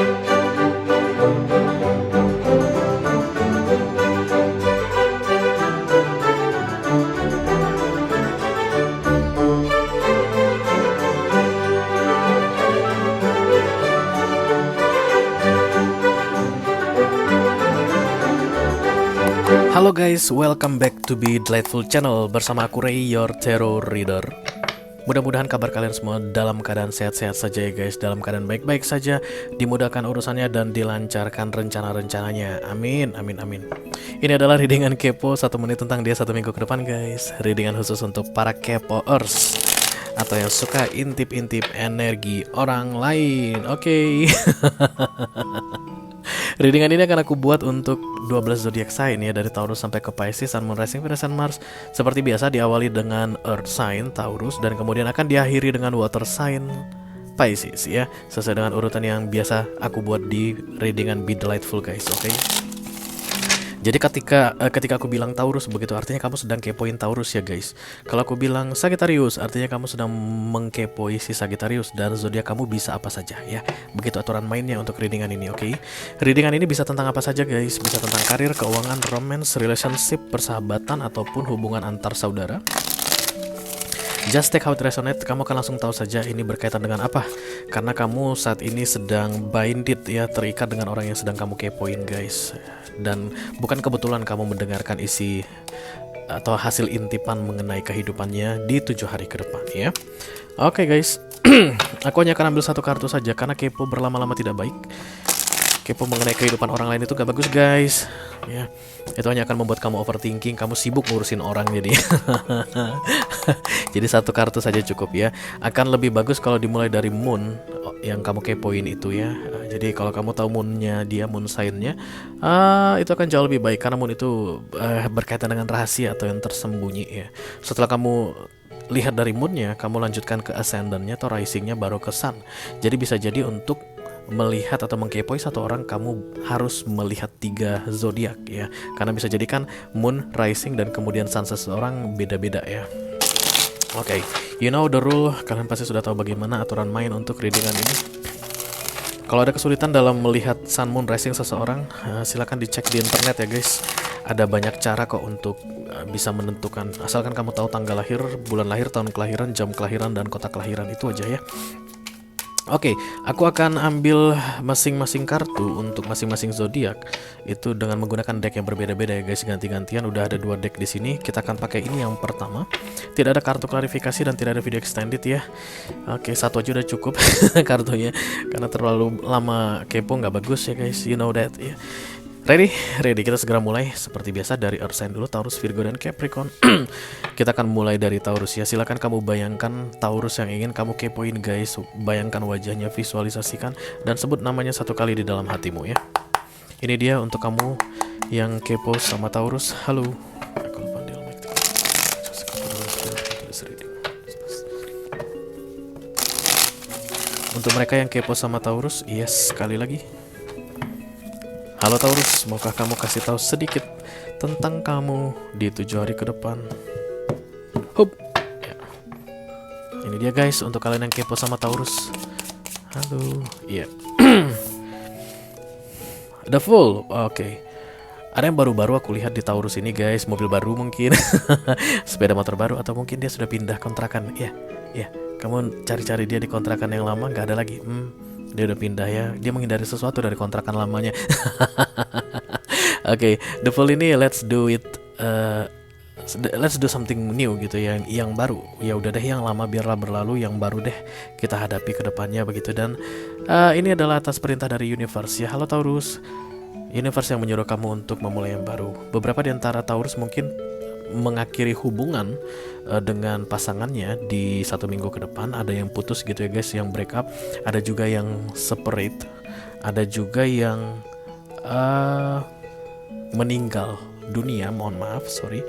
Halo guys, welcome back to Be Delightful Channel. Bersama aku Ray, your tarot reader. Mudah-mudahan kabar kalian semua dalam keadaan sehat-sehat saja ya guys. Dalam keadaan baik-baik saja, dimudahkan urusannya dan dilancarkan rencana-rencananya. Amin, amin, amin. Ini adalah readingan kepo 1 menit tentang dia 1 minggu ke depan guys. Readingan khusus untuk para kepoers atau yang suka intip-intip energi orang lain. Oke. Readingan ini akan aku buat untuk 12 zodiak sign ya, dari Taurus sampai ke Pisces, Sun, Moon, Rising, Venus, dan Mars. Seperti biasa diawali dengan Earth sign Taurus dan kemudian akan diakhiri dengan Water sign Pisces ya, sesuai dengan urutan yang biasa aku buat di readingan Be Delightful guys. Oke. Jadi ketika aku bilang Taurus, begitu artinya kamu sedang kepoin Taurus ya guys. Kalau aku bilang Sagittarius, artinya kamu sedang mengkepoi si Sagittarius dan zodiak kamu bisa apa saja ya. Begitu aturan mainnya untuk readingan ini, oke? Readingan ini bisa tentang apa saja guys. Bisa tentang karir, keuangan, romance, relationship, persahabatan ataupun hubungan antar saudara. Just take how it resonate. Kamu akan langsung tahu saja ini berkaitan dengan apa, karena kamu saat ini sedang binded ya, terikat dengan orang yang sedang kamu kepoin guys. Dan bukan kebetulan kamu mendengarkan isi atau hasil intipan mengenai kehidupannya di 7 hari ke depan ya. Oke guys. Aku hanya akan ambil 1 kartu saja karena kepo berlama-lama tidak baik. Kepo mengenai kehidupan orang lain itu gak bagus guys ya. Itu hanya akan membuat kamu overthinking, kamu sibuk ngurusin orang jadi. Jadi 1 kartu saja cukup ya. Akan lebih bagus kalau dimulai dari moon yang kamu kepoin itu ya. Jadi kalau kamu tahu moonnya dia, moon sign-nya, itu akan jauh lebih baik karena moon itu berkaitan dengan rahasia atau yang tersembunyi ya. Setelah kamu lihat dari moonnya, kamu lanjutkan ke ascendant-nya atau rising-nya baru ke sun. Jadi bisa jadi untuk melihat atau mengkepoi satu orang, kamu harus melihat 3 zodiak ya, karena bisa jadikan moon, rising, dan kemudian sun seseorang beda-beda ya. Oke, you know the rule. Kalian pasti sudah tahu bagaimana aturan main untuk readingan ini. Kalau ada kesulitan dalam melihat sun, moon, rising seseorang, silakan dicek di internet ya guys. Ada banyak cara kok untuk bisa menentukan, asalkan kamu tahu tanggal lahir, bulan lahir, tahun kelahiran, jam kelahiran, dan kota kelahiran. Itu aja ya. Oke, aku akan ambil masing-masing kartu untuk masing-masing zodiak itu dengan menggunakan deck yang berbeda-beda ya guys, ganti-gantian. Udah ada 2 deck di sini. Kita akan pakai ini yang pertama. Tidak ada kartu klarifikasi dan tidak ada video extended ya. Oke, 1 aja udah cukup kartunya karena terlalu lama kepo nggak bagus ya guys. You know that ya. Ready? Kita segera mulai. Seperti biasa dari Earth sign dulu, Taurus, Virgo, dan Capricorn. Kita akan mulai dari Taurus ya. Silakan kamu bayangkan Taurus yang ingin kamu kepoin guys. Bayangkan wajahnya, visualisasikan, dan sebut namanya 1 kali di dalam hatimu ya. Ini dia untuk kamu yang kepo sama Taurus. Halo. Untuk mereka yang kepo sama Taurus, yes, sekali lagi. Halo Taurus, maukah kamu kasih tahu sedikit tentang kamu di 7 hari ke depan? Hup. Ya. Ini dia guys untuk kalian yang kepo sama Taurus. Halo. Iya. The Fool. Oke. Ada yang baru-baru aku lihat di Taurus ini guys, mobil baru mungkin. Sepeda motor baru, atau mungkin dia sudah pindah kontrakan. Iya. Iya. Kamu cari-cari dia di kontrakan yang lama, nggak ada lagi. Dia udah pindah ya. Dia menghindari sesuatu dari kontrakan lamanya. Oke, The Fool ini let's do something new gitu ya, yang baru. Ya udah deh, yang lama biarlah berlalu, yang baru deh kita hadapi ke depannya begitu. Dan ini adalah atas perintah dari universe ya. Halo Taurus. Universe yang menyuruh kamu untuk memulai yang baru. Beberapa di antara Taurus mungkin mengakhiri hubungan dengan pasangannya di 1 minggu ke depan. Ada yang putus gitu ya guys, yang break up. Ada juga yang separate. Ada juga yang meninggal dunia, mohon maaf, sorry.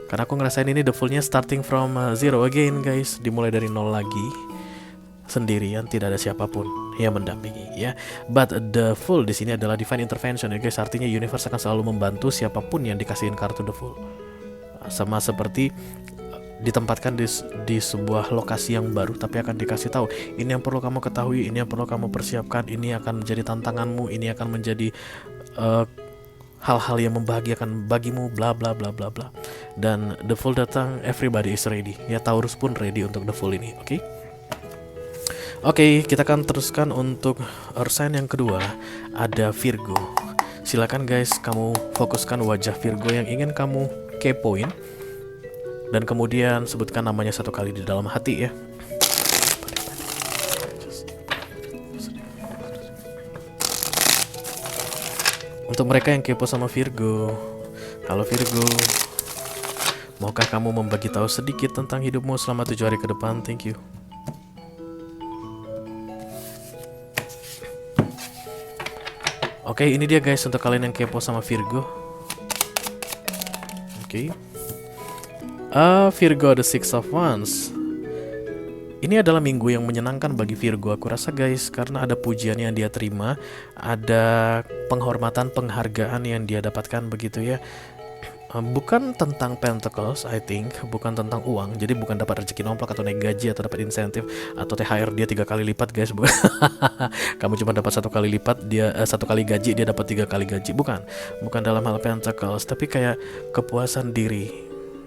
Karena aku ngerasain ini The Fool-nya starting from zero again guys. Dimulai dari 0 lagi, sendirian, tidak ada siapapun yang mendampingi ya. But The Fool di sini adalah divine intervention ya guys. Artinya universe akan selalu membantu siapapun yang dikasihin kartu The Fool. Sama seperti ditempatkan di sebuah lokasi yang baru, tapi akan dikasih tahu ini yang perlu kamu ketahui, ini yang perlu kamu persiapkan, ini akan menjadi tantanganmu, ini akan menjadi uh, hal-hal yang membahagiakan bagimu, bla bla bla bla bla. Dan The Fool datang, everybody is ready. Ya, Taurus pun ready untuk The Fool ini, oke? Oke, kita akan teruskan untuk Earth sign yang kedua, ada Virgo. Silakan guys, kamu fokuskan wajah Virgo yang ingin kamu kepoin, dan kemudian sebutkan namanya satu kali di dalam hati ya. Untuk mereka yang kepo sama Virgo, halo Virgo, maukah kamu membagi tahu sedikit tentang hidupmu selama 7 hari ke depan? Thank you. Oke, ini dia guys untuk kalian yang kepo sama Virgo. Oke. Virgo, the Six of Wands. Ini adalah minggu yang menyenangkan bagi Virgo, aku rasa guys, karena ada pujian yang dia terima, ada penghormatan, penghargaan yang dia dapatkan begitu ya. Bukan tentang pentacles, I think, bukan tentang uang. Jadi bukan dapat rezeki nomplok atau naik gaji atau dapat insentif atau THR dia 3 kali lipat guys. Bukan. Kamu cuma dapat 1 kali lipat, dia 1 kali gaji, dia dapat 3 kali gaji. Bukan dalam hal pentacles, tapi kayak kepuasan diri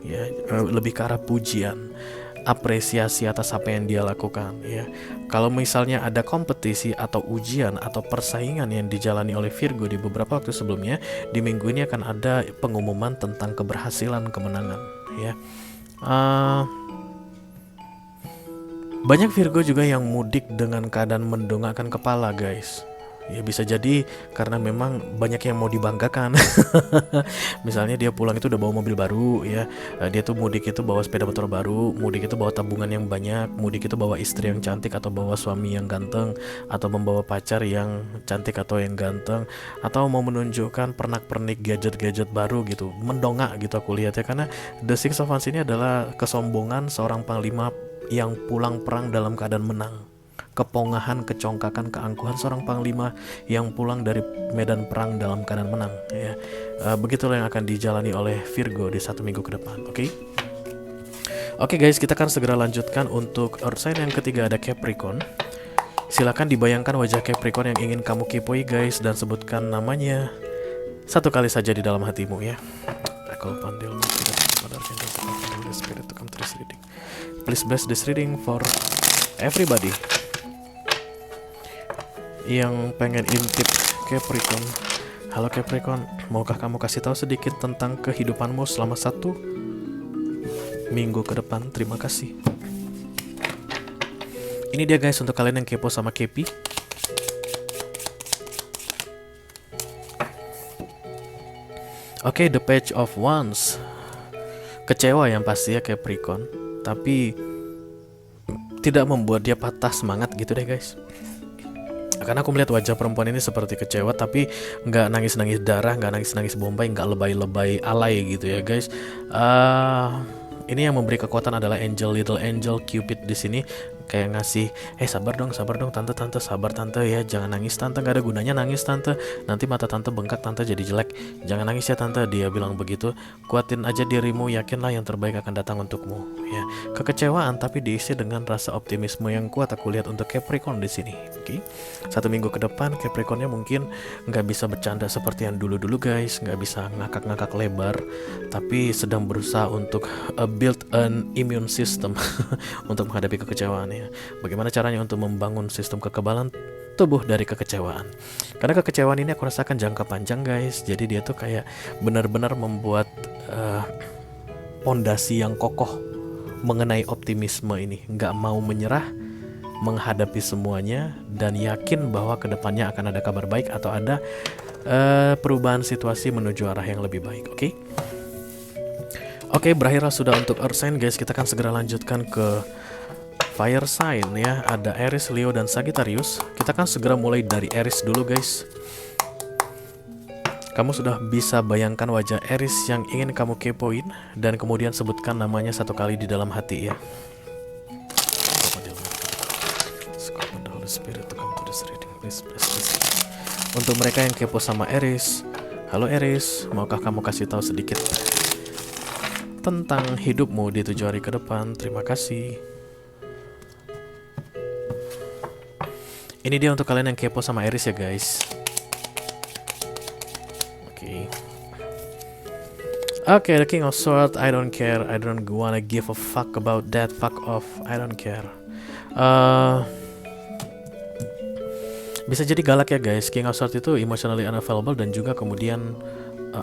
ya, lebih ke arah pujian, apresiasi atas apa yang dia lakukan ya. Kalau misalnya ada kompetisi atau ujian atau persaingan yang dijalani oleh Virgo di beberapa waktu sebelumnya, di minggu ini akan ada pengumuman tentang keberhasilan, kemenangan ya. Banyak Virgo juga yang mudik dengan keadaan mendongakkan kepala guys. Ya bisa jadi karena memang banyak yang mau dibanggakan. Misalnya dia pulang itu udah bawa mobil baru ya, dia tuh mudik itu bawa sepeda motor baru, mudik itu bawa tabungan yang banyak, mudik itu bawa istri yang cantik atau bawa suami yang ganteng, atau membawa pacar yang cantik atau yang ganteng, atau mau menunjukkan pernak-pernik gadget-gadget baru gitu, mendongak gitu aku lihat ya. Karena The Six of Wands ini adalah kesombongan seorang panglima yang pulang perang dalam keadaan menang, kepongahan, kecongkakan, keangkuhan seorang panglima yang pulang dari medan perang dalam keadaan menang ya. Begitulah yang akan dijalani oleh Virgo di 1 minggu ke depan. Oke guys, kita akan segera lanjutkan untuk Earth sign yang ketiga, ada Capricorn. Silakan dibayangkan wajah Capricorn yang ingin kamu kepoi guys, dan sebutkan namanya satu kali saja di dalam hatimu ya. Please bless this reading for everybody yang pengen intip Capricorn. Halo Capricorn, maukah kamu kasih tahu sedikit tentang kehidupanmu selama 1 minggu ke depan? Terima kasih. Ini dia guys untuk kalian yang kepo sama Kepi. Oke, the Page of Wands. Kecewa yang pasti ya Capricorn, tapi tidak membuat dia patah semangat gitu deh guys. Karena aku melihat wajah perempuan ini seperti kecewa, tapi nggak nangis-nangis darah, nggak nangis-nangis bombay, nggak lebay-lebay alay gitu ya guys. Ini yang memberi kekuatan adalah little angel Cupid di sini, kayak ngasih, sabar dong tante sabar tante ya, jangan nangis tante, nggak ada gunanya nangis tante, nanti mata tante bengkak, tante jadi jelek, jangan nangis ya tante, dia bilang begitu. Kuatin aja dirimu, yakinlah yang terbaik akan datang untukmu ya. Kekecewaan tapi diisi dengan rasa optimisme yang kuat aku lihat untuk Capricorn di sini. Oke. 1 minggu ke depan Capricornnya mungkin nggak bisa bercanda seperti yang dulu guys, nggak bisa ngakak-ngakak lebar, tapi sedang berusaha untuk build an immune system untuk menghadapi kekecewaan ya. Bagaimana caranya untuk membangun sistem kekebalan tubuh dari kekecewaan? Karena kekecewaan ini aku rasakan jangka panjang guys. Jadi dia tuh kayak benar-benar membuat pondasi yang kokoh mengenai optimisme ini, nggak mau menyerah menghadapi semuanya, dan yakin bahwa kedepannya akan ada kabar baik atau ada perubahan situasi menuju arah yang lebih baik. Oke, berakhirlah sudah untuk Earth sign guys. Kita akan segera lanjutkan ke Fire sign ya. Ada Aries, Leo, dan Sagittarius. Kita akan segera mulai dari Aries dulu guys. Kamu sudah bisa bayangkan wajah Aries yang ingin kamu kepoin, dan kemudian sebutkan namanya satu kali di dalam hati ya. Untuk mereka yang kepo sama Aries, halo Aries, maukah kamu kasih tahu sedikit tentang hidupmu di 7 hari ke depan. Terima kasih. Ini dia untuk kalian yang kepo sama Aries ya guys. Oke, the King of Swords. I don't care. I don't wanna give a fuck about that. Fuck off. I don't care. Bisa jadi galak ya guys. King of Swords itu emotionally unavailable dan juga kemudian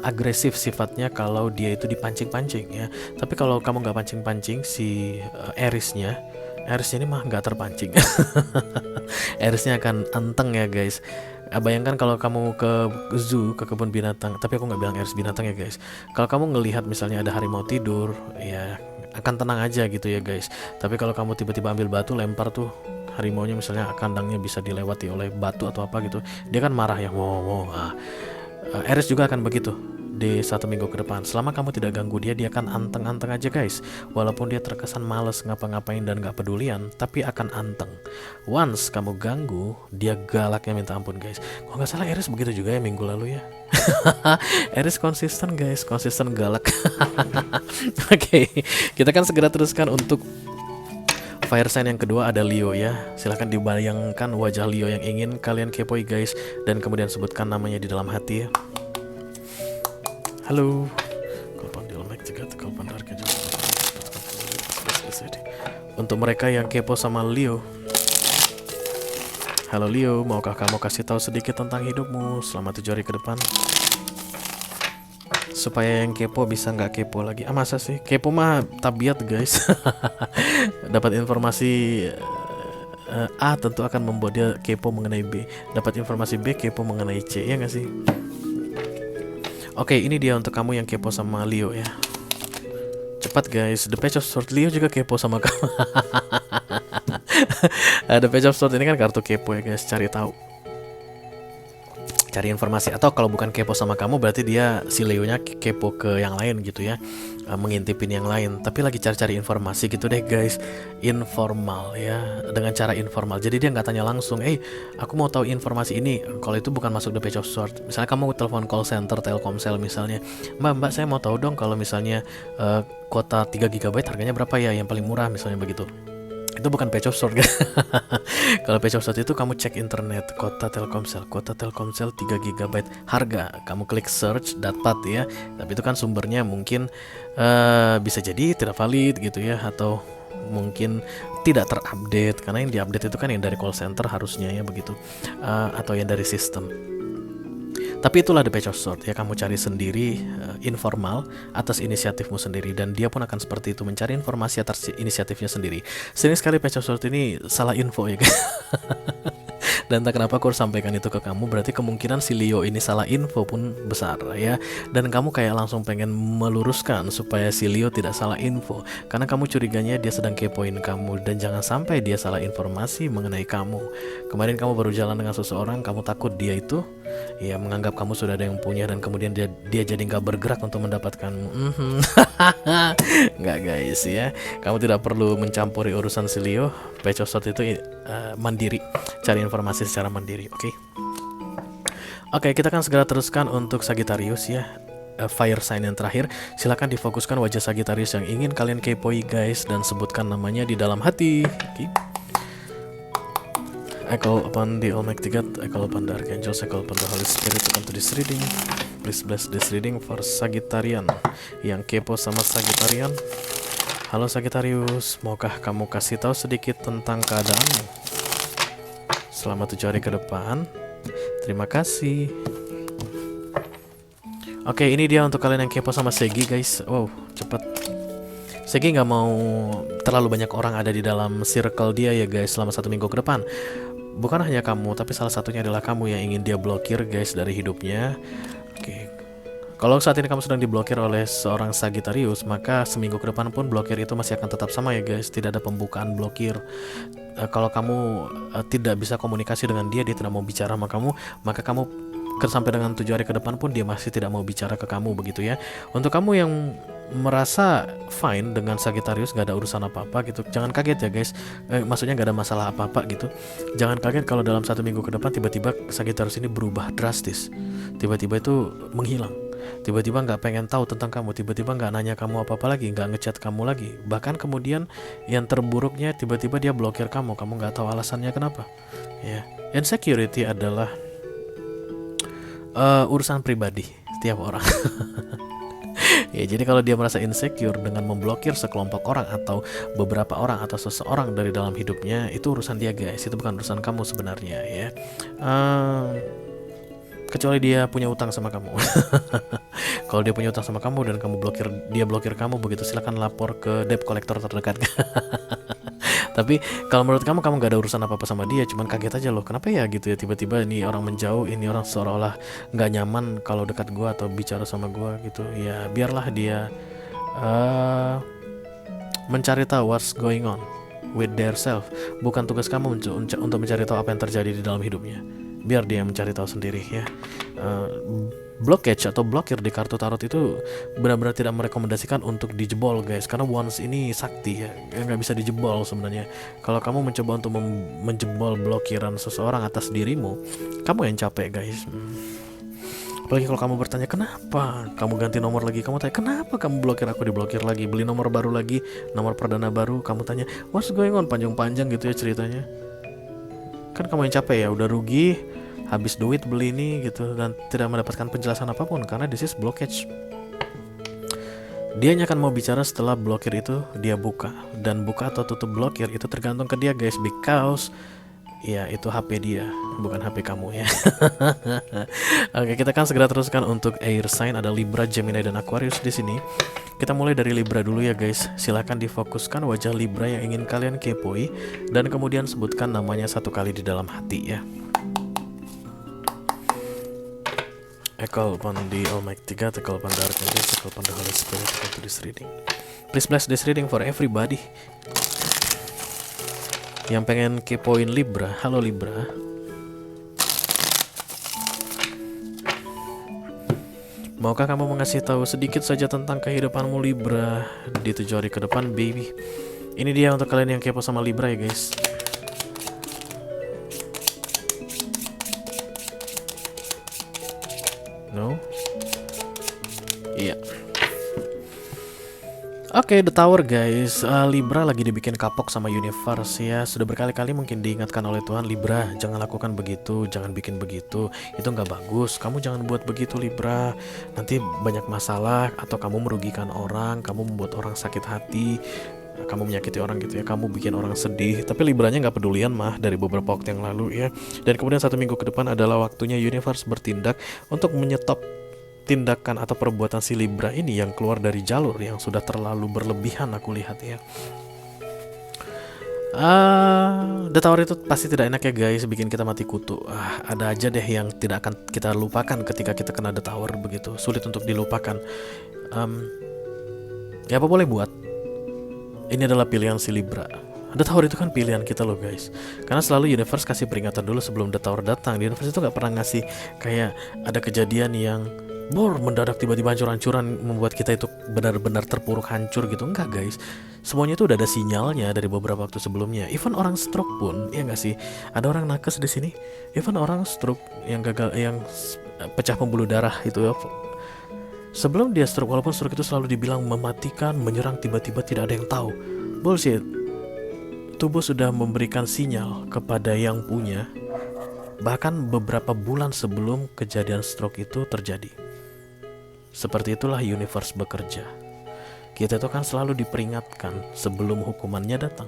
agresif sifatnya kalau dia itu dipancing-pancing ya. Tapi kalau kamu nggak pancing-pancing si Aries-nya ini mah nggak terpancing. Aries-nya akan anteng ya guys. Bayangkan kalau kamu ke zoo, ke kebun binatang, tapi aku nggak bilang Aries binatang ya guys. Kalau kamu ngelihat misalnya ada harimau tidur, ya akan tenang aja gitu ya guys. Tapi kalau kamu tiba-tiba ambil batu lempar tuh harimaunya, misalnya kandangnya bisa dilewati oleh batu atau apa gitu, dia kan marah ya. Wow. Aries juga akan begitu di 1 minggu ke depan. Selama kamu tidak ganggu dia akan anteng-anteng aja guys. Walaupun dia terkesan males ngapa-ngapain dan gak pedulian, tapi akan anteng. Once kamu ganggu, dia galaknya minta ampun guys. Kalau nggak salah Aries begitu juga ya minggu lalu ya. Aries konsisten guys, konsisten galak. Oke, kita kan segera teruskan untuk fire sign yang kedua. Ada Leo ya. Silahkan dibayangkan wajah Leo yang ingin kalian kepoi guys, dan kemudian sebutkan namanya di dalam hati ya. Halo. Untuk mereka yang kepo sama Leo. Halo Leo, maukah kamu kasih tahu sedikit tentang hidupmu selama 7 hari ke depan? Supaya yang kepo bisa nggak kepo lagi. Masa sih? Kepo mah tabiat guys. Dapat informasi A tentu akan membuat dia kepo mengenai B. Dapat informasi B, kepo mengenai C, ya nggak sih? Oke, ini dia untuk kamu yang kepo sama Leo ya. Cepat guys, The Page of Swords. Leo juga kepo sama kamu. The Page of Swords ini kan kartu kepo ya guys, cari tahu, cari informasi. Atau kalau bukan kepo sama kamu, berarti dia, si Leo-nya kepo ke yang lain gitu ya, mengintipin yang lain, tapi lagi cari-cari informasi gitu deh guys. Informal ya, dengan cara informal. Jadi dia nggak tanya langsung, aku mau tahu informasi ini. Kalau itu bukan masuk The Page of Swords. Misalnya kamu telepon call center Telkomsel misalnya, Mbak saya mau tahu dong kalau misalnya kuota 3 GB harganya berapa ya yang paling murah, misalnya begitu. Itu bukan Page of Swords. Kalau Page of Swords itu kamu cek internet, kuota Telkomsel 3 GB harga, kamu klik search, dapat ya. Tapi itu kan sumbernya mungkin bisa jadi tidak valid gitu ya, atau mungkin tidak terupdate, karena yang diupdate itu kan yang dari call center harusnya ya begitu, atau yang dari sistem. Tapi itulah The Page of Swords ya, kamu cari sendiri, informal atas inisiatifmu sendiri, dan dia pun akan seperti itu, mencari informasi atas inisiatifnya sendiri. Sering sekali Page of Swords ini salah info ya guys. Dan entah kenapa aku harus sampaikan itu ke kamu, berarti kemungkinan si Leo ini salah info pun besar ya. Dan kamu kayak langsung pengen meluruskan supaya si Leo tidak salah info, karena kamu curiganya dia sedang kepoin kamu, dan jangan sampai dia salah informasi mengenai kamu. Kemarin kamu baru jalan dengan seseorang, kamu takut dia itu ya menganggap kamu sudah ada yang punya, dan kemudian dia jadi nggak bergerak untuk mendapatkanmu. Nggak guys ya, kamu tidak perlu mencampuri urusan si Leo. Page of Swords itu mandiri, cari informasi secara mandiri. Oke, kita akan segera teruskan untuk Sagittarius ya. Fire sign yang terakhir. Silakan difokuskan wajah Sagittarius yang ingin kalian kepoi guys, dan sebutkan namanya di dalam hati. I call upon the Almighty God, I call upon the Archangels, I call upon the Holy Spirit to come to this reading. Please bless this reading for Sagittarian yang kepo sama Sagittarian. Halo Sagittarius, maukah kamu kasih tahu sedikit tentang keadaanmu selama 7 hari ke depan? Terima kasih. Oke, ini dia untuk kalian yang kepo sama Segi guys. Wow, cepet. Segi nggak mau terlalu banyak orang ada di dalam circle dia ya guys selama 1 minggu ke depan. Bukan hanya kamu, tapi salah satunya adalah kamu yang ingin dia blokir guys dari hidupnya. Oke. Kalau saat ini kamu sedang diblokir oleh seorang Sagittarius, maka seminggu ke depan pun blokir itu masih akan tetap sama ya guys. Tidak ada pembukaan blokir. Kalau kamu tidak bisa komunikasi dengan dia, dia tidak mau bicara sama kamu, maka kamu sampai dengan 7 hari ke depan pun dia masih tidak mau bicara ke kamu begitu ya. Untuk kamu yang merasa fine dengan Sagittarius, gak ada urusan apa-apa gitu, jangan kaget ya guys. Maksudnya gak ada masalah apa-apa gitu. Jangan kaget kalau dalam 1 minggu ke depan tiba-tiba Sagittarius ini berubah drastis, tiba-tiba itu menghilang. tiba-tiba nggak pengen tahu tentang kamu, tiba-tiba nggak nanya kamu apa-apa lagi, nggak ngechat kamu lagi, bahkan kemudian yang terburuknya tiba-tiba dia blokir kamu nggak tahu alasannya kenapa. Ya, insecurity adalah urusan pribadi setiap orang. Ya, jadi kalau dia merasa insecure dengan memblokir sekelompok orang atau beberapa orang atau seseorang dari dalam hidupnya, itu urusan dia guys, itu bukan urusan kamu sebenarnya ya. Kecuali dia punya utang sama kamu. Kalau dia punya utang sama kamu dan kamu dia blokir kamu begitu, silakan lapor ke debt collector terdekat. Tapi kalau menurut kamu gak ada urusan apa-apa sama dia, cuman kaget aja loh, kenapa ya gitu ya, tiba-tiba ini orang menjauh, ini orang seolah-olah gak nyaman kalau dekat gue atau bicara sama gue gitu. Ya biarlah dia mencari tahu what's going on with their self. Bukan tugas kamu untuk mencari tahu apa yang terjadi di dalam hidupnya, biar dia mencari tahu sendiri ya. Blockage atau blokir di kartu tarot itu benar-benar tidak merekomendasikan untuk dijebol guys, karena wands ini sakti ya, nggak bisa dijebol sebenarnya. Kalau kamu mencoba untuk menjebol blokiran seseorang atas dirimu, kamu yang capek guys. Apalagi kalau kamu bertanya kenapa kamu ganti nomor lagi, kamu tanya kenapa kamu blokir aku, diblokir lagi, beli nomor baru lagi, nomor perdana baru, kamu tanya what's going on, panjang-panjang gitu ya ceritanya. Kan kamu yang capek ya, udah rugi, habis duit beli ini gitu, dan tidak mendapatkan penjelasan apapun karena this is blockage. Dia akan mau bicara setelah blokir itu dia buka, dan buka atau tutup blokir itu tergantung ke dia guys, because ya itu HP dia, bukan HP kamu ya. Oke, kita akan segera teruskan untuk air sign, ada Libra, Gemini dan Aquarius di sini. Kita mulai dari Libra dulu ya guys. Silakan difokuskan wajah Libra yang ingin kalian kepoi dan kemudian sebutkan namanya satu kali di dalam hati ya. I call upon the Almighty God, I call upon the Archangel, I call upon the Holy Spirit to come to this reading. Please bless this reading for everybody. Yang pengen kepoin Libra, halo Libra. Maukah kamu mengasih tahu sedikit saja tentang kehidupanmu Libra di 7 hari ke depan, baby? Ini dia untuk kalian yang kepo sama Libra ya guys. No? Iya. Oke, The Tower guys. Libra lagi dibikin kapok sama universe ya. Sudah berkali-kali mungkin diingatkan oleh Tuhan, Libra jangan lakukan begitu, jangan bikin begitu, itu nggak bagus, kamu jangan buat begitu Libra, nanti banyak masalah atau kamu merugikan orang, kamu membuat orang sakit hati, kamu menyakiti orang gitu ya, kamu bikin orang sedih. Tapi Libranya nggak pedulian mah dari beberapa waktu yang lalu ya. Dan kemudian 1 minggu ke depan adalah waktunya universe bertindak untuk menyetop tindakan atau perbuatan si Libra ini yang keluar dari jalur, yang sudah terlalu berlebihan aku lihat ya. The Tower itu pasti tidak enak ya guys, bikin kita mati kutu. Ada aja deh yang tidak akan kita lupakan ketika kita kena The Tower begitu, sulit untuk dilupakan. Ya apa boleh buat, ini adalah pilihan si Libra. The Tower itu kan pilihan kita loh guys, karena selalu universe kasih peringatan dulu sebelum The Tower datang. Di universe itu gak pernah ngasih kayak ada kejadian yang mendadak tiba-tiba hancur-hancuran membuat kita itu benar-benar terpuruk hancur gitu. Enggak guys, semuanya itu udah ada sinyalnya dari beberapa waktu sebelumnya. Even orang stroke pun, ya nggak sih, ada orang nakes di sini. Even orang stroke yang gagal, yang pecah pembuluh darah itu ya, sebelum dia stroke, walaupun stroke itu selalu dibilang mematikan, menyerang tiba-tiba tidak ada yang tahu, bullshit. Tubuh sudah memberikan sinyal kepada yang punya, bahkan beberapa bulan sebelum kejadian stroke itu terjadi. Seperti itulah universe bekerja. Kita itu kan selalu diperingatkan sebelum hukumannya datang.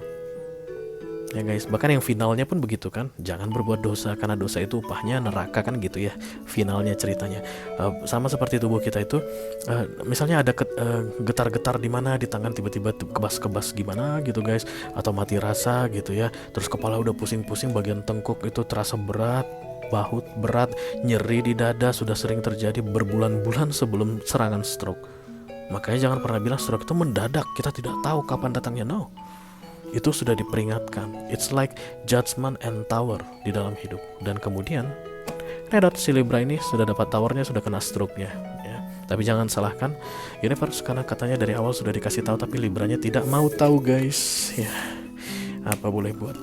Ya guys, bahkan yang finalnya pun begitu kan, jangan berbuat dosa karena dosa itu upahnya neraka kan gitu ya, finalnya ceritanya. Sama seperti tubuh kita itu, misalnya ada getar-getar di mana di tangan, tiba-tiba kebas-kebas gimana gitu guys, atau mati rasa gitu ya, terus kepala udah pusing-pusing, bagian tengkuk itu terasa berat, bahu berat, nyeri di dada, sudah sering terjadi berbulan-bulan sebelum serangan stroke. Makanya jangan pernah bilang stroke itu mendadak, kita tidak tahu kapan datangnya. No, itu sudah diperingatkan. It's like judgment and tower di dalam hidup. Dan kemudian Redot si Libra ini sudah dapat towernya, sudah kena stroke-nya ya. Tapi jangan salahkan universe, karena katanya dari awal sudah dikasih tahu, tapi Libranya tidak mau tahu guys ya. Apa boleh buat.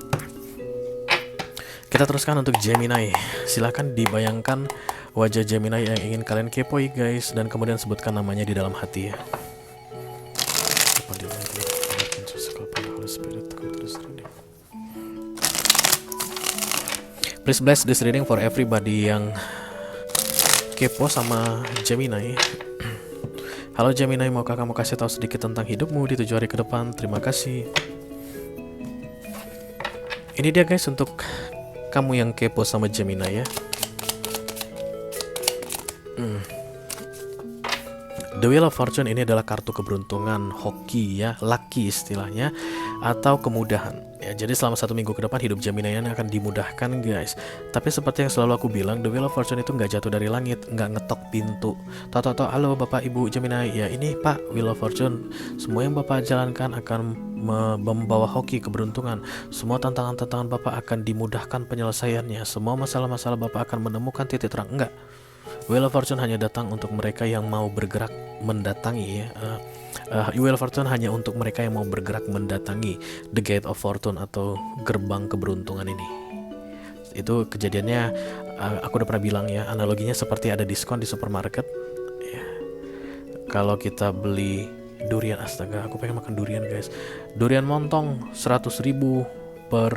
Kita teruskan untuk Gemini. Silahkan dibayangkan wajah Gemini yang ingin kalian kepoi guys, dan kemudian sebutkan namanya di dalam hati ya. Please bless this reading for everybody yang kepo sama Gemini. Halo Gemini, maukah kamu kasih tahu sedikit tentang hidupmu di 7 hari ke depan? Terima kasih. Ini dia guys untuk kamu yang kepo sama Gemini ya. The Wheel of Fortune ini adalah kartu keberuntungan, hoki ya, lucky istilahnya, atau kemudahan. Ya, jadi selama 1 minggu ke depan hidup Gemini ini akan dimudahkan guys. Tapi seperti yang selalu aku bilang, The Wheel of Fortune itu nggak jatuh dari langit, nggak ngetok pintu. Toto, halo Bapak Ibu Gemini, ya ini Pak Wheel of Fortune. Semua yang Bapak jalankan akan membawa hoki keberuntungan. Semua tantangan-tantangan Bapak akan dimudahkan penyelesaiannya. Semua masalah-masalah Bapak akan menemukan titik terang. Enggak. Wheel of Fortune hanya datang untuk mereka yang mau bergerak mendatangi ya. Wheel of Fortune hanya untuk mereka yang mau bergerak mendatangi The Gate of Fortune atau gerbang keberuntungan ini. Itu kejadiannya, aku udah pernah bilang ya, analoginya seperti ada diskon di supermarket ya. Kalau kita beli durian, astaga aku pengen makan durian guys, durian montong 100.000 per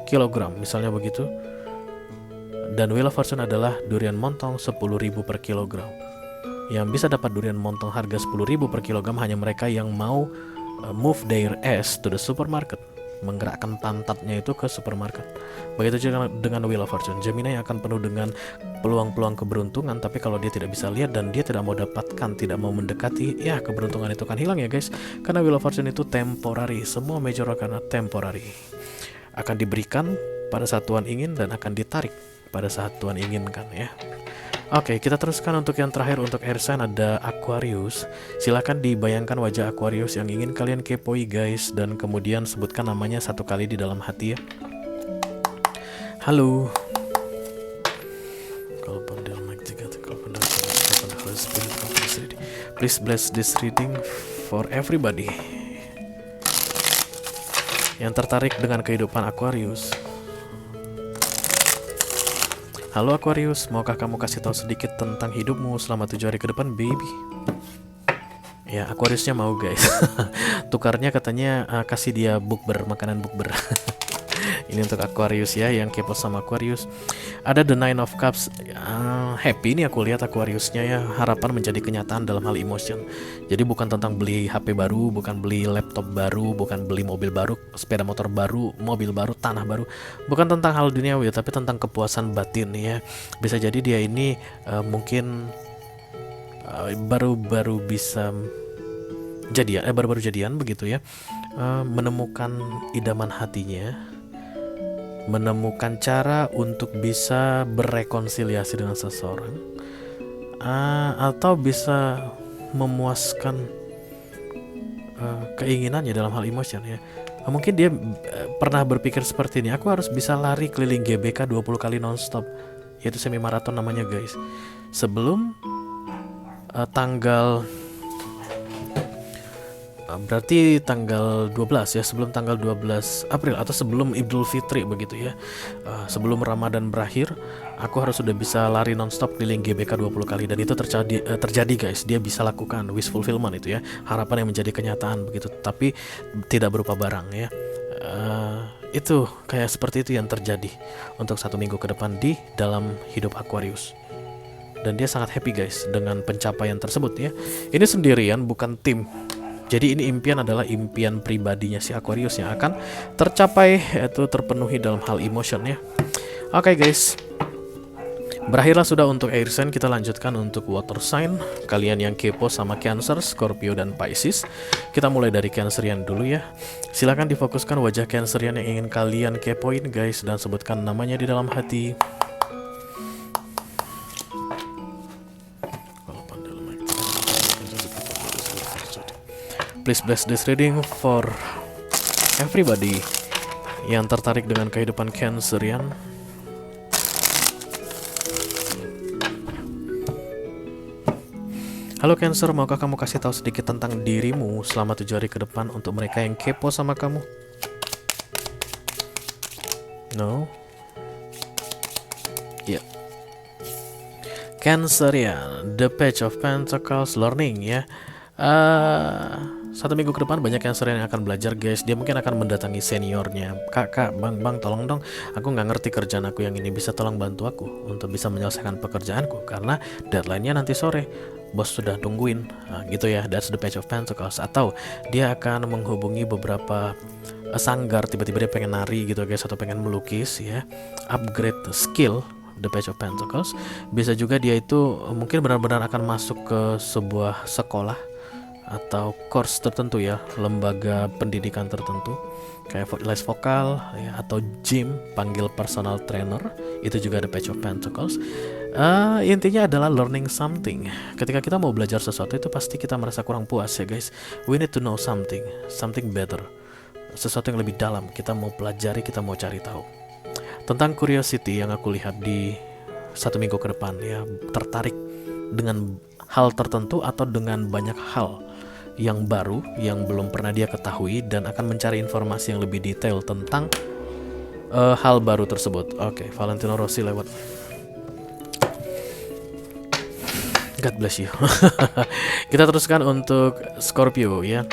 kilogram misalnya begitu. Dan Wheel of Fortune adalah durian montong 10.000 per kilogram. Yang bisa dapat durian montong harga 10.000 per kilogram hanya mereka yang mau move their ass to the supermarket, menggerakkan pantatnya itu ke supermarket. Begitu juga dengan Wheel of Fortune. Gemini akan penuh dengan peluang-peluang keberuntungan, tapi kalau dia tidak bisa lihat dan dia tidak mau dapatkan, tidak mau mendekati, ya keberuntungan itu akan hilang ya guys. Karena Wheel of Fortune itu temporary, semua major karena temporary. Akan diberikan pada saat Tuhan ingin dan akan ditarik pada saat Tuhan inginkan ya. Oke, kita teruskan untuk yang terakhir. Untuk air sign ada Aquarius. Silakan dibayangkan wajah Aquarius yang ingin kalian kepoi guys, dan kemudian sebutkan namanya 1 kali di dalam hati ya. Halo. Please bless this reading for everybody yang tertarik dengan kehidupan Aquarius. Halo Aquarius, maukah kamu kasih tahu sedikit tentang hidupmu selama 7 hari ke depan, baby? Ya, Aquariusnya mau guys. Tukarnya katanya kasih dia bukber, makanan bukber. Ini untuk Aquarius ya, yang kepo sama Aquarius. Ada The Nine of Cups. Happy nih aku lihat Aquariusnya ya. Harapan menjadi kenyataan dalam hal emotion. Jadi bukan tentang beli HP baru, bukan beli laptop baru, bukan beli mobil baru, sepeda motor baru, mobil baru, tanah baru. Bukan tentang hal duniawi, tapi tentang kepuasan batin ya. Bisa jadi dia ini mungkin baru-baru bisa jadian, baru-baru jadian begitu ya. Menemukan idaman hatinya, menemukan cara untuk bisa berrekonsiliasi dengan seseorang, atau bisa memuaskan keinginannya dalam hal emotion ya. Mungkin dia pernah berpikir seperti ini, aku harus bisa lari keliling GBK 20 kali nonstop, yaitu semi maraton namanya guys, sebelum tanggal berarti tanggal 12 ya, sebelum tanggal 12 April atau sebelum Idul Fitri begitu ya. Sebelum Ramadan berakhir, aku harus sudah bisa lari nonstop keliling GBK 20 kali, dan itu terjadi guys. Dia bisa lakukan wish fulfillment itu ya, harapan yang menjadi kenyataan begitu, tapi tidak berupa barang ya. Itu kayak seperti itu yang terjadi untuk 1 minggu ke depan di dalam hidup Aquarius. Dan dia sangat happy guys dengan pencapaian tersebut ya. Ini sendirian, bukan tim. Jadi ini impian adalah impian pribadinya si Aquarius yang akan tercapai, yaitu terpenuhi dalam hal emotion ya. Oke guys, berakhirlah sudah untuk air sign. Kita lanjutkan untuk water sign. Kalian yang kepo sama Cancer, Scorpio, dan Pisces. Kita mulai dari Cancerian dulu ya. Silahkan difokuskan wajah Cancerian yang ingin kalian kepoin guys, dan sebutkan namanya di dalam hati. Please bless this reading for everybody yang tertarik dengan kehidupan Cancerian. Halo Cancer, maukah kamu kasih tahu sedikit tentang dirimu selama 7 hari ke depan untuk mereka yang kepo sama kamu? No? Ya. Yeah. Cancerian, The Page of Pentacles, learning ya. 1 minggu ke depan banyak Cancerian yang akan belajar guys. Dia mungkin akan mendatangi seniornya. Kak, bang, tolong dong. Aku nggak ngerti kerjaan aku yang ini. Bisa tolong bantu aku untuk bisa menyelesaikan pekerjaanku karena deadline-nya nanti sore. Bos sudah tungguin. Gitu ya. That's the Page of Pentacles. Atau dia akan menghubungi beberapa sanggar. Tiba-tiba dia pengen nari gitu guys, atau pengen melukis ya. Upgrade skill. The Page of Pentacles. Bisa juga dia itu mungkin benar-benar akan masuk ke sebuah sekolah atau course tertentu ya, lembaga pendidikan tertentu kayak les vokal ya, atau gym, panggil personal trainer. Itu juga The Page of Pentacles. Intinya adalah learning something. Ketika kita mau belajar sesuatu itu pasti kita merasa kurang puas ya guys. We need to know something better, sesuatu yang lebih dalam. Kita mau pelajari, kita mau cari tahu. Tentang curiosity yang aku lihat di 1 minggu ke depan ya, tertarik dengan hal tertentu atau dengan banyak hal yang baru yang belum pernah dia ketahui dan akan mencari informasi yang lebih detail tentang hal baru tersebut. Oke, Valentino Rossi lewat. God bless you. Kita teruskan untuk Scorpio ya.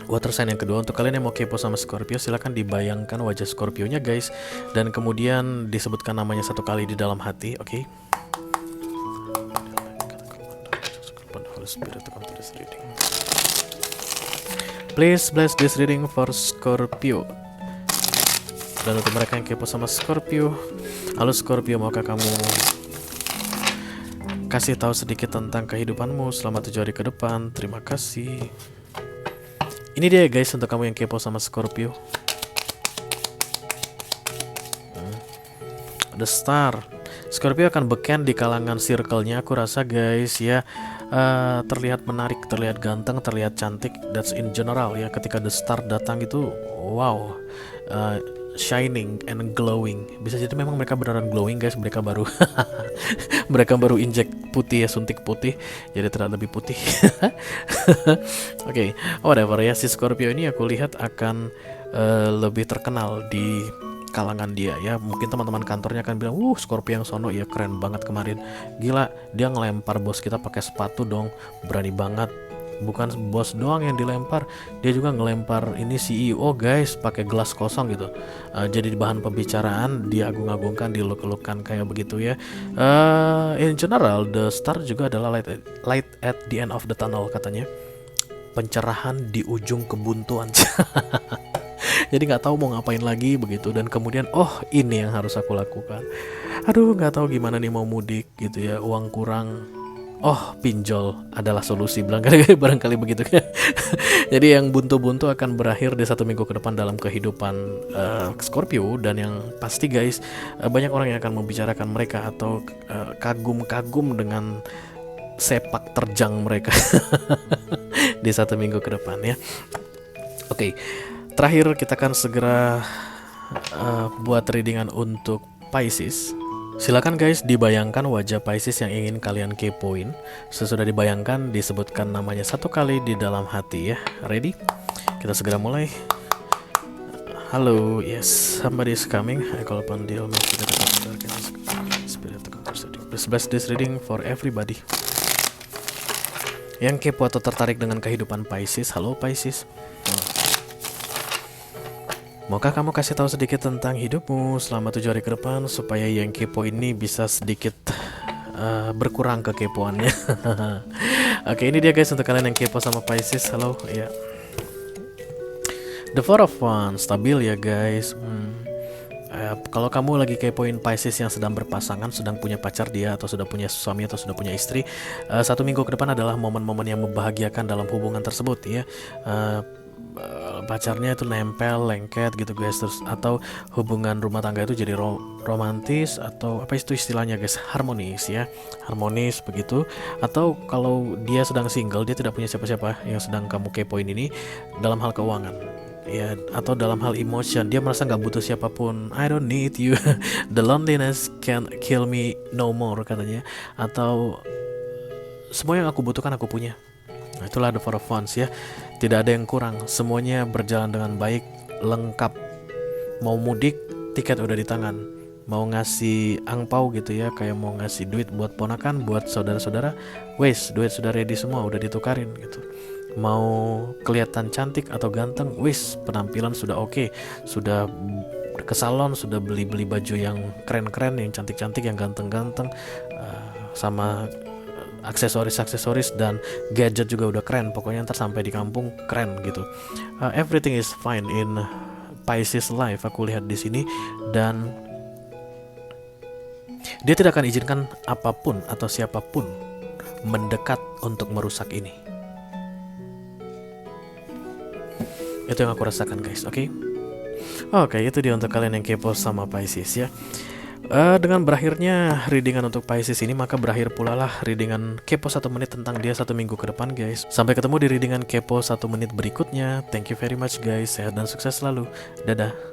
Water sign yang kedua. Untuk kalian yang mau kepo sama Scorpio, silahkan dibayangkan wajah Scorpio-nya guys, dan kemudian disebutkan namanya 1 kali di dalam hati. Oke. Please bless this reading for Scorpio. Dan untuk mereka yang kepo sama Scorpio, halo Scorpio, maukah kamu kasih tahu sedikit tentang kehidupanmu selama 7 hari ke depan? Terima kasih. Ini dia guys untuk kamu yang kepo sama Scorpio. The Star. Scorpio akan beken di kalangan circle-nya aku rasa guys ya. Terlihat menarik, terlihat ganteng, terlihat cantik. That's in general ya. Ketika The Star datang itu wow, shining and glowing. Bisa jadi memang mereka beneran glowing guys. Mereka baru mereka baru injek putih ya, suntik putih, jadi terlihat lebih putih. Oke, whatever ya. Si Scorpio ini aku lihat akan lebih terkenal di kalangan dia ya. Mungkin teman-teman kantornya akan bilang, Scorpio yang sono ya keren banget kemarin. Gila, dia ngelempar bos kita pakai sepatu dong, berani banget. Bukan bos doang yang dilempar, dia juga ngelempar ini CEO guys pakai gelas kosong gitu. Jadi bahan pembicaraan, diagung-agungkan, diluk-lukan kayak begitu ya. In general, The Star juga adalah light at the end of the tunnel katanya. Pencerahan di ujung kebuntuan. Jadi nggak tahu mau ngapain lagi begitu, dan kemudian ini yang harus aku lakukan. Aduh, nggak tahu gimana nih mau mudik gitu ya, uang kurang. Pinjol adalah solusi, barangkali begitu ya. Jadi yang buntu-buntu akan berakhir di 1 minggu ke depan dalam kehidupan Scorpio. Dan yang pasti guys, banyak orang yang akan membicarakan mereka atau kagum-kagum dengan sepak terjang mereka di 1 minggu ke depan ya. Oke, terakhir kita akan segera buat readingan untuk Pisces. Silakan guys dibayangkan wajah Pisces yang ingin kalian kepoin. Sesudah dibayangkan, disebutkan namanya 1 kali di dalam hati ya. Ready? Kita segera mulai. Halo, yes, somebody is coming. I call upon the Almighty Spirit to come. Please bless this reading for everybody. Yang kepo atau tertarik dengan kehidupan Pisces, halo Pisces. Maukah kamu kasih tahu sedikit tentang hidupmu selama 7 hari ke depan supaya yang kepo ini bisa sedikit berkurang kekepoannya. Oke, ini dia guys untuk kalian yang kepo sama Pisces. Halo, ya. The Four of Wands, stabil ya guys. Kalau kamu lagi kepoin Pisces yang sedang berpasangan, sedang punya pacar dia, atau sudah punya suami, atau sudah punya istri, 1 minggu ke depan adalah momen-momen yang membahagiakan dalam hubungan tersebut ya. Pacarnya itu nempel, lengket gitu guys, terus atau hubungan rumah tangga itu jadi romantis, atau apa itu istilahnya guys, harmonis ya, harmonis begitu. Atau kalau dia sedang single, dia tidak punya siapa-siapa yang sedang kamu kepoin ini dalam hal keuangan ya, atau dalam hal emotion, dia merasa nggak butuh siapapun. I don't need you. The loneliness can kill me no more katanya. Atau semua yang aku butuhkan aku punya. Nah, itulah The Four of Wands ya. Tidak ada yang kurang, semuanya berjalan dengan baik, lengkap. Mau mudik, tiket udah di tangan. mau ngasih angpau gitu ya, kayak mau ngasih duit buat ponakan, buat saudara-saudara, wes duit sudah ready semua, udah ditukarin gitu. Mau kelihatan cantik atau ganteng, wes penampilan sudah oke, sudah ke salon, sudah beli-beli baju yang keren-keren, yang cantik-cantik, yang ganteng-ganteng, sama aksesoris dan gadget juga udah keren. Pokoknya ntar sampai di kampung keren gitu. Everything is fine in Pisces life, aku lihat di sini, dan dia tidak akan izinkan apapun atau siapapun mendekat untuk merusak ini. Itu yang aku rasakan guys, oke? Oke, itu dia untuk kalian yang kepo sama Pisces ya. Dengan berakhirnya readingan untuk Pisces ini, maka berakhir pula lah readingan kepo 1 menit tentang dia 1 minggu ke depan guys. Sampai ketemu di readingan kepo 1 menit berikutnya. Thank you very much guys, sehat dan sukses selalu. Dadah.